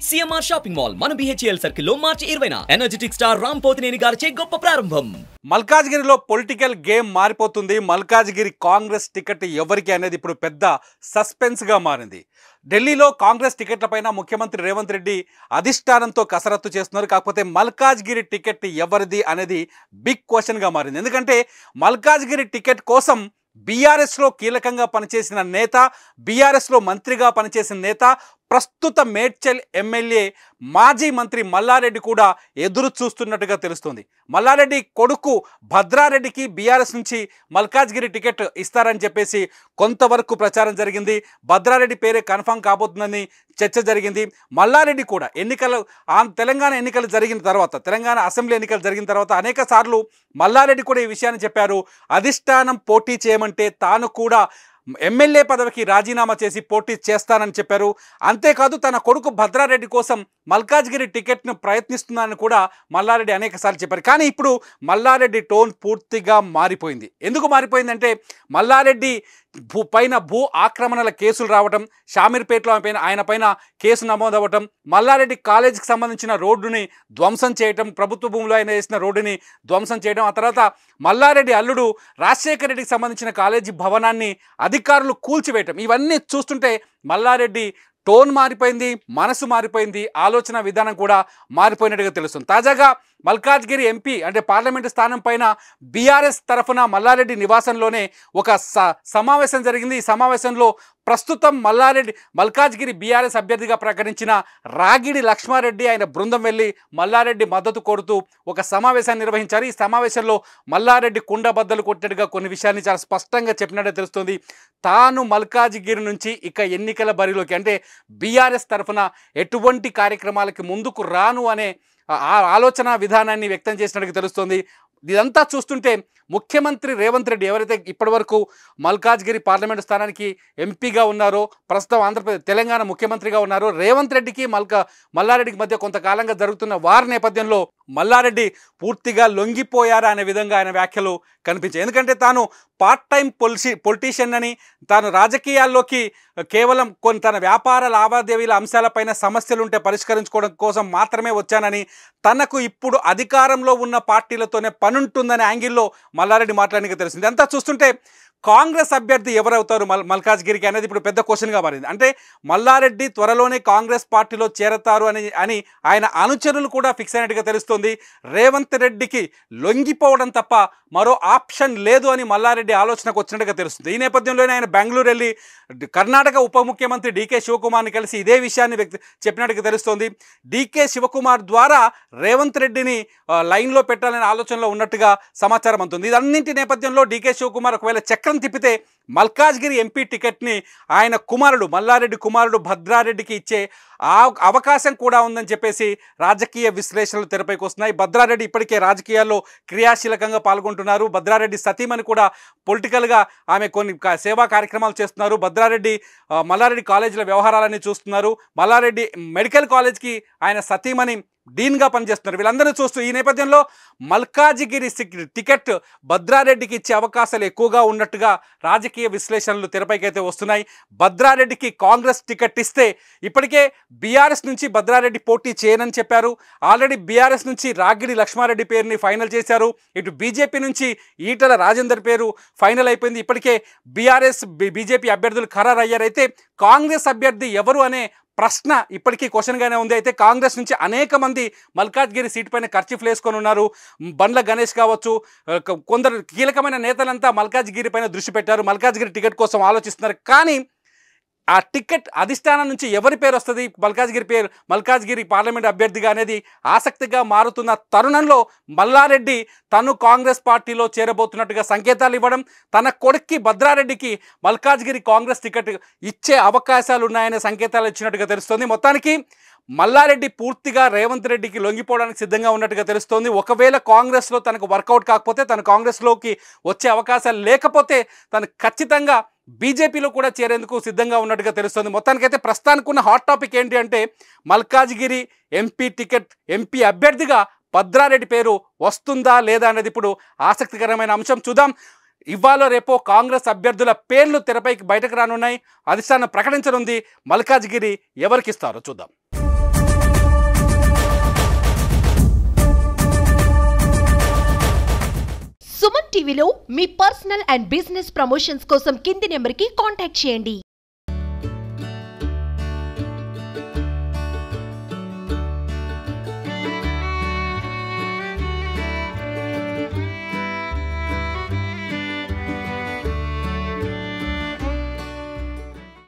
CMR shopping mall మన BHEL circle లో మార్చి 20న energetic star Ram Pothineni గారిచే గొప్ప ప్రారంభం. మల్కాజ్గిరిలో పొలిటికల్ గేమ్ మారిపోతుంది. మల్కాజ్గిరి కాంగ్రెస్ టికెట్ ఎవరికి అనేది ఇప్పుడు పెద్ద సస్పెన్స్ గా మారింది. ఢిల్లీలో కాంగ్రెస్ టికెట్లపైన ముఖ్యమంత్రి రేవంత్ రెడ్డి అధిష్టానంతో కసరత్తు చేస్తున్నారు. కాకపోతే మల్కాజ్గిరి టికెట్ ఎవరిది అనేది బిగ్ క్వశ్చన్ గా మారింది. ఎందుకంటే మల్కాజ్గిరి టికెట్ కోసం బీఆర్ఎస్లో కీలకంగా పనిచేసిన నేత, బీఆర్ఎస్లో మంత్రిగా పనిచేసిన నేత, ప్రస్తుత మేడ్చల్ ఎమ్మెల్యే మాజీ మంత్రి మల్లారెడ్డి కూడా ఎదురు చూస్తున్నట్టుగా తెలుస్తుంది. మల్లారెడ్డి కొడుకు భద్రారెడ్డికి బీఆర్ఎస్ నుంచి మల్కాజ్గిరి టికెట్ ఇస్తారని చెప్పేసి కొంతవరకు ప్రచారం జరిగింది. భద్రారెడ్డి పేరే కన్ఫర్మ్ కాబోతుందని చర్చ జరిగింది. మల్లారెడ్డి కూడా తెలంగాణ ఎన్నికలు జరిగిన తర్వాత, తెలంగాణ అసెంబ్లీ ఎన్నికలు జరిగిన తర్వాత అనేక సార్లు మల్లారెడ్డి కూడా ఈ విషయాన్ని చెప్పారు. అధిష్టానం పోటీ చేయమంటే తాను కూడా ఎమ్మెల్యే పదవికి రాజీనామా చేసి పోటీ చేస్తానని చెప్పారు. అంతేకాదు తన కొడుకు భద్రారెడ్డి కోసం మల్కాజ్గిరి టికెట్ను ప్రయత్నిస్తున్నానని కూడా మల్లారెడ్డి అనేకసార్లు చెప్పారు. కానీ ఇప్పుడు మల్లారెడ్డి టోన్ పూర్తిగా మారిపోయింది. ఎందుకు మారిపోయిందంటే మల్లారెడ్డి భూ ఆక్రమణల కేసులు రావటం, షామీర్పేటలో ఆయన పైన కేసు నమోదవ్వటం, మల్లారెడ్డి కాలేజీకి సంబంధించిన రోడ్డుని ధ్వంసం చేయటం, ప్రభుత్వ భూమిలో ఆయన వేసిన రోడ్డుని ధ్వంసం చేయడం, ఆ తర్వాత మల్లారెడ్డి అల్లుడు రాజశేఖర రెడ్డికి సంబంధించిన కాలేజీ భవనాన్ని అధికారులు కూల్చివేయటం, ఇవన్నీ చూస్తుంటే మల్లారెడ్డి టోన్ మారిపోయింది, మనసు మారిపోయింది, ఆలోచన విధానం కూడా మారిపోయినట్టుగా తెలుస్తుంది. తాజాగా మల్కాజ్గిరి ఎంపీ అంటే పార్లమెంటు స్థానం పైన బీఆర్ఎస్ తరఫున మల్లారెడ్డి నివాసంలోనే ఒక సమావేశం జరిగింది. ఈ సమావేశంలో ప్రస్తుతం మల్కాజ్గిరి బీఆర్ఎస్ అభ్యర్థిగా ప్రకటించిన రాగిడి లక్ష్మారెడ్డి ఆయన బృందం వెళ్ళి మల్లారెడ్డి మద్దతు కోరుతూ ఒక సమావేశాన్ని నిర్వహించారు. ఈ సమావేశంలో మల్లారెడ్డి కుండబద్దలు కొట్టినట్టుగా కొన్ని విషయాన్ని చాలా స్పష్టంగా చెప్పినట్టే తెలుస్తుంది. తాను మల్కాజ్గిరి నుంచి ఇక ఎన్నికల బరిలోకి అంటే బీఆర్ఎస్ తరఫున ఎటువంటి కార్యక్రమాలకి ముందుకు రాను అనే ఆలోచన విధానాన్ని వ్యక్తం చేసినట్టుగా తెలుస్తుంది. ఇదంతా చూస్తుంటే ముఖ్యమంత్రి రేవంత్ రెడ్డి ఎవరైతే ఇప్పటివరకు మల్కాజ్గిరి పార్లమెంటు స్థానానికి ఎంపీగా ఉన్నారో, ప్రస్తుతం తెలంగాణ ముఖ్యమంత్రిగా ఉన్నారో, రేవంత్ రెడ్డికి మల్లారెడ్డికి మధ్య కొంతకాలంగా జరుగుతున్న వారి నేపథ్యంలో మల్లారెడ్డి పూర్తిగా లొంగిపోయారా అనే విధంగా ఆయన వ్యాఖ్యలు కనిపించాయి. ఎందుకంటే తాను పార్ట్ టైం పొలిటీషియన్ అని, తాను రాజకీయాల్లోకి కేవలం తన వ్యాపార లావాదేవీల అంశాలపైన సమస్యలుంటే పరిష్కరించుకోవడం కోసం మాత్రమే వచ్చానని, తనకు ఇప్పుడు అధికారంలో ఉన్న పార్టీలతోనే పనుంటుందనే యాంగిల్లో మల్లారెడ్డి మాట్లాడడానికి తెలిసింది. అంతా చూస్తుంటే కాంగ్రెస్ అభ్యర్థి ఎవరవుతారు మల్కాజ్గిరికి అనేది ఇప్పుడు పెద్ద క్వశ్చన్గా మారింది. అంటే మల్లారెడ్డి త్వరలోనే కాంగ్రెస్ పార్టీలో చేరతారు అని ఆయన అనుచరులు కూడా ఫిక్స్ అయినట్టుగా తెలుస్తుంది. రేవంత్ రెడ్డికి లొంగిపోవడం తప్ప మరో ఆప్షన్ లేదు అని మల్లారెడ్డి ఆలోచనకు వచ్చినట్టుగా తెలుస్తుంది. ఈ నేపథ్యంలోనే ఆయన బెంగళూరు వెళ్ళి కర్ణాటక ఉప ముఖ్యమంత్రి డీకే శివకుమార్ని కలిసి ఇదే విషయాన్ని చెప్పినట్టుగా తెలుస్తోంది. డీకే శివకుమార్ ద్వారా రేవంత్ రెడ్డిని లైన్లో పెట్టాలనే ఆలోచనలో ఉన్నట్టుగా సమాచారం అందుతుంది. ఇదన్నింటి నేపథ్యంలో డీకే శివకుమార్ ఒకవేళ చక్రం తిప్పితే మల్కాజ్గిరి ఎంపీ టికెట్ని ఆయన కుమారుడు మల్లారెడ్డి కుమారుడు భద్రారెడ్డికి ఇచ్చే అవకాశం కూడా ఉందని చెప్పేసి రాజకీయ విశ్లేషణలు తెరపైకి వస్తున్నాయి. భద్రారెడ్డి ఇప్పటికే రాజకీయాల్లో క్రియాశీలకంగా పాల్గొంటున్నారు. భద్రారెడ్డి సతీమణి కూడా పొలిటికల్గా ఆమె కొన్ని సేవా కార్యక్రమాలు చేస్తున్నారు. భద్రారెడ్డి మల్లారెడ్డి కాలేజీల వ్యవహారాలన్నీ చూస్తున్నారు. మల్లారెడ్డి మెడికల్ కాలేజ్కి ఆయన సతీమణి డీన్గా పనిచేస్తున్నారు. వీళ్ళందరూ చూస్తూ ఈ నేపథ్యంలో మల్కాజ్గిరి టికెట్ భద్రారెడ్డికి ఇచ్చే అవకాశాలు ఎక్కువగా ఉన్నట్టుగా రాజకీయ విశ్లేషణలు తెరపైకైతే వస్తున్నాయి. భద్రారెడ్డికి కాంగ్రెస్ టికెట్ ఇస్తే ఇప్పటికే బీఆర్ఎస్ నుంచి భద్రారెడ్డి పోటీ చేయనని చెప్పారు. ఆల్రెడీ బీఆర్ఎస్ నుంచి రాగిడి లక్ష్మారెడ్డి పేరుని ఫైనల్ చేశారు. ఇటు బీజేపీ నుంచి ఈటల రాజేందర్ పేరు ఫైనల్ అయిపోయింది. ఇప్పటికే బీజేపీ అభ్యర్థులు ఖరారు అయ్యారు. అయితే కాంగ్రెస్ అభ్యర్థి ఎవరు అనే ప్రశ్న ఇప్పటికీ క్వశ్చన్గానే ఉంది. అయితే కాంగ్రెస్ నుంచి అనేక మంది మల్కాజ్గిరి సీటు పైన ఖర్చీఫ్లు వేసుకొని ఉన్నారు. బండ్ల గణేష్ కావచ్చు, కొందరు కీలకమైన నేతలంతా మల్కాజ్గిరి పైన దృష్టి పెట్టారు. మల్కాజ్గిరి టికెట్ కోసం ఆలోచిస్తున్నారు. కానీ ఆ టికెట్ అధిష్టానం నుంచి ఎవరి పేరు వస్తుంది, మల్కాజ్గిరి పార్లమెంట్ అభ్యర్థిగా అనేది ఆసక్తిగా మారుతున్న తరుణంలో మల్లారెడ్డి తను కాంగ్రెస్ పార్టీలో చేరబోతున్నట్టుగా సంకేతాలు ఇవ్వడం, తన కొడుక్కి భద్రారెడ్డికి మల్కాజ్గిరి కాంగ్రెస్ టికెట్ ఇచ్చే అవకాశాలు ఉన్నాయనే సంకేతాలు ఇచ్చినట్టుగా తెలుస్తుంది. మొత్తానికి మల్లారెడ్డి పూర్తిగా రేవంత్ రెడ్డికి లొంగిపోవడానికి సిద్ధంగా ఉన్నట్టుగా తెలుస్తోంది. ఒకవేళ కాంగ్రెస్లో తనకు వర్కౌట్ కాకపోతే, తన కాంగ్రెస్లోకి వచ్చే అవకాశాలు లేకపోతే తను ఖచ్చితంగా బీజేపీలో కూడా చేరేందుకు సిద్ధంగా ఉన్నట్టుగా తెలుస్తుంది. మొత్తానికైతే ప్రస్తుతానికి ఉన్న హాట్ టాపిక్ ఏంటి అంటే మల్కాజ్గిరి ఎంపీ అభ్యర్థిగా భద్రారెడ్డి పేరు వస్తుందా లేదా అనేది ఇప్పుడు ఆసక్తికరమైన అంశం. చూద్దాం. ఇవాళ రేపో కాంగ్రెస్ అభ్యర్థుల పేర్లు తెరపైకి బయటకు రానున్నాయి. అధిష్టానం ప్రకటించనుంది. మల్కాజ్గిరి ఎవరికి ఇస్తారో చూద్దాం. టీవీలో మీ పర్సనల్ అండ్ బిజినెస్ ప్రమోషన్స్ కోసం కింది నెంబర్కి కాంటాక్ట్ చేయండి.